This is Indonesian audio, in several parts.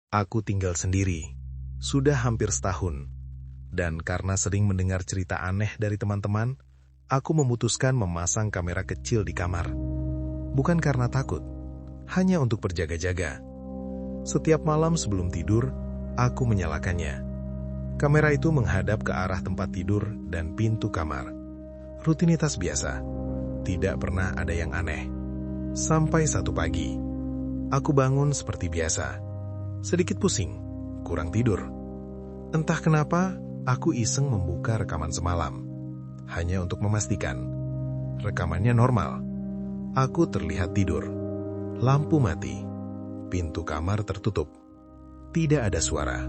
Aku tinggal sendiri, sudah hampir setahun. Dan karena sering mendengar cerita aneh dari teman-teman, aku memutuskan memasang kamera kecil di kamar. Bukan karena takut, hanya untuk berjaga-jaga. Setiap malam sebelum tidur, aku menyalakannya. Kamera itu menghadap ke arah tempat tidur dan pintu kamar. Rutinitas biasa, tidak pernah ada yang aneh. Sampai satu pagi, aku bangun seperti biasa. Sedikit pusing, kurang tidur. Entah kenapa, aku iseng membuka rekaman semalam. Hanya untuk memastikan, rekamannya normal. Aku terlihat tidur. Lampu mati. Pintu kamar tertutup. Tidak ada suara.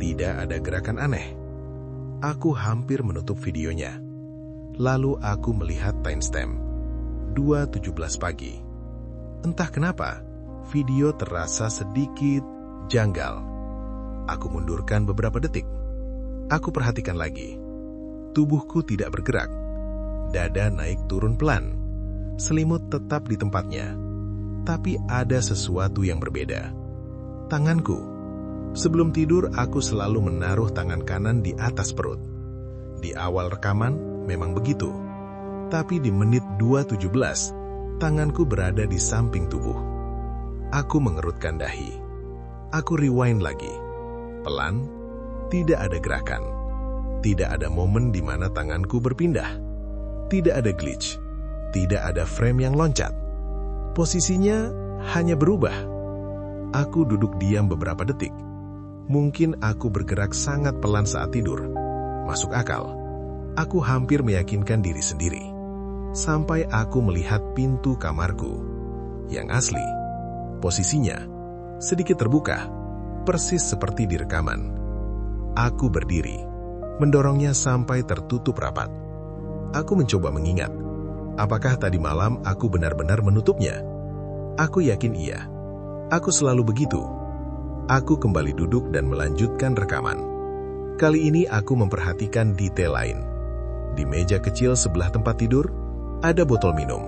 Tidak ada gerakan aneh. Aku hampir menutup videonya. Lalu aku melihat timestamp. 2:17 pagi. Entah kenapa, video terasa sedikit janggal. Aku mundurkan beberapa detik. Aku perhatikan lagi. Tubuhku tidak bergerak. Dada naik turun pelan. Selimut tetap di tempatnya. Tapi ada sesuatu yang berbeda. Tanganku. Sebelum tidur, aku selalu menaruh tangan kanan di atas perut. Di awal rekaman, memang begitu. Tapi di menit 2:17, tanganku berada di samping tubuh. Aku mengerutkan dahi. Aku rewind lagi. Pelan, tidak ada gerakan. Tidak ada momen di mana tanganku berpindah. Tidak ada glitch. Tidak ada frame yang loncat. Posisinya hanya berubah. Aku duduk diam beberapa detik. Mungkin aku bergerak sangat pelan saat tidur. Masuk akal. Aku hampir meyakinkan diri sendiri. Sampai aku melihat pintu kamarku. Yang asli, posisinya sedikit terbuka, persis seperti di rekaman. Aku berdiri, mendorongnya sampai tertutup rapat. Aku mencoba mengingat, apakah tadi malam aku benar-benar menutupnya? Aku yakin iya. Aku selalu begitu. Aku kembali duduk dan melanjutkan rekaman. Kali ini aku memperhatikan detail lain. Di meja kecil sebelah tempat tidur, ada botol minum.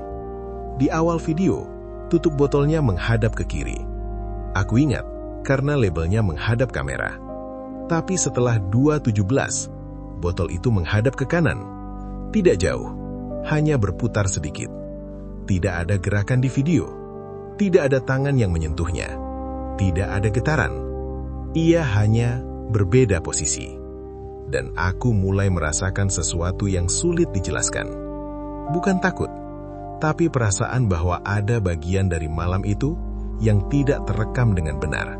Di awal video, tutup botolnya menghadap ke kiri. Aku ingat, karena labelnya menghadap kamera. Tapi setelah 2:17, botol itu menghadap ke kanan. Tidak jauh, hanya berputar sedikit. Tidak ada gerakan di video. Tidak ada tangan yang menyentuhnya. Tidak ada getaran. Ia hanya berbeda posisi. Dan aku mulai merasakan sesuatu yang sulit dijelaskan. Bukan takut, tapi perasaan bahwa ada bagian dari malam itu yang tidak terekam dengan benar.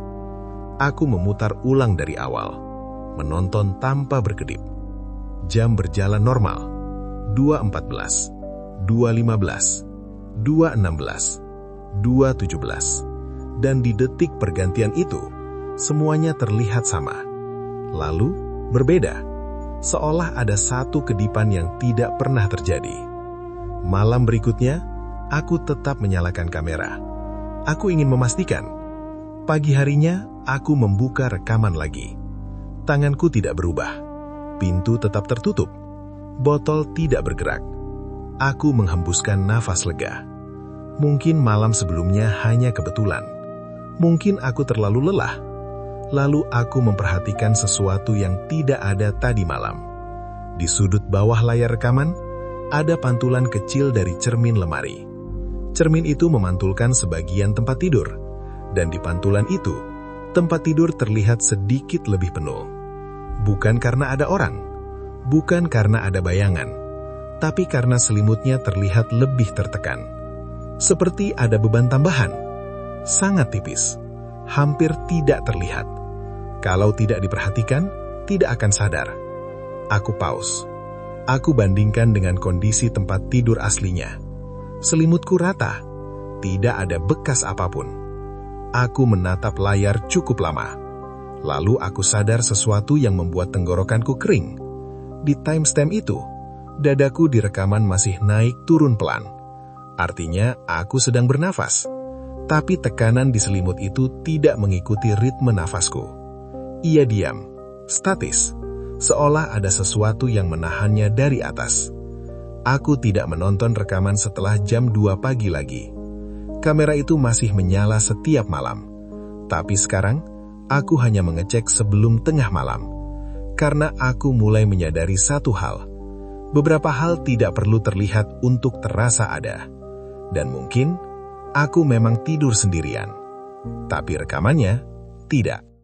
Aku memutar ulang dari awal, menonton tanpa berkedip. Jam berjalan normal. 2:14, 2:15, 2:16, 2:17. Dan di detik pergantian itu, semuanya terlihat sama. Lalu, berbeda. Seolah ada satu kedipan yang tidak pernah terjadi. Malam berikutnya, aku tetap menyalakan kamera. Aku ingin memastikan. Pagi harinya, aku membuka rekaman lagi. Tanganku tidak berubah. Pintu tetap tertutup. Botol tidak bergerak. Aku menghembuskan nafas lega. Mungkin malam sebelumnya hanya kebetulan. Mungkin aku terlalu lelah. Lalu aku memperhatikan sesuatu yang tidak ada tadi malam. Di sudut bawah layar rekaman, ada pantulan kecil dari cermin lemari. Cermin itu memantulkan sebagian tempat tidur, dan di pantulan itu, tempat tidur terlihat sedikit lebih penuh. Bukan karena ada orang, bukan karena ada bayangan, tapi karena selimutnya terlihat lebih tertekan. Seperti ada beban tambahan, sangat tipis, hampir tidak terlihat. Kalau tidak diperhatikan, tidak akan sadar. Aku pause. Aku bandingkan dengan kondisi tempat tidur aslinya. Selimutku rata, tidak ada bekas apapun. Aku menatap layar cukup lama. Lalu aku sadar sesuatu yang membuat tenggorokanku kering. Di timestamp itu, dadaku di rekaman masih naik turun pelan. Artinya aku sedang bernafas. Tapi tekanan di selimut itu tidak mengikuti ritme nafasku. Ia diam, statis, seolah ada sesuatu yang menahannya dari atas. Aku tidak menonton rekaman setelah jam 2 pagi lagi. Kamera itu masih menyala setiap malam. Tapi sekarang, aku hanya mengecek sebelum tengah malam. Karena aku mulai menyadari satu hal. Beberapa hal tidak perlu terlihat untuk terasa ada. Dan mungkin aku memang tidur sendirian. Tapi rekamannya tidak.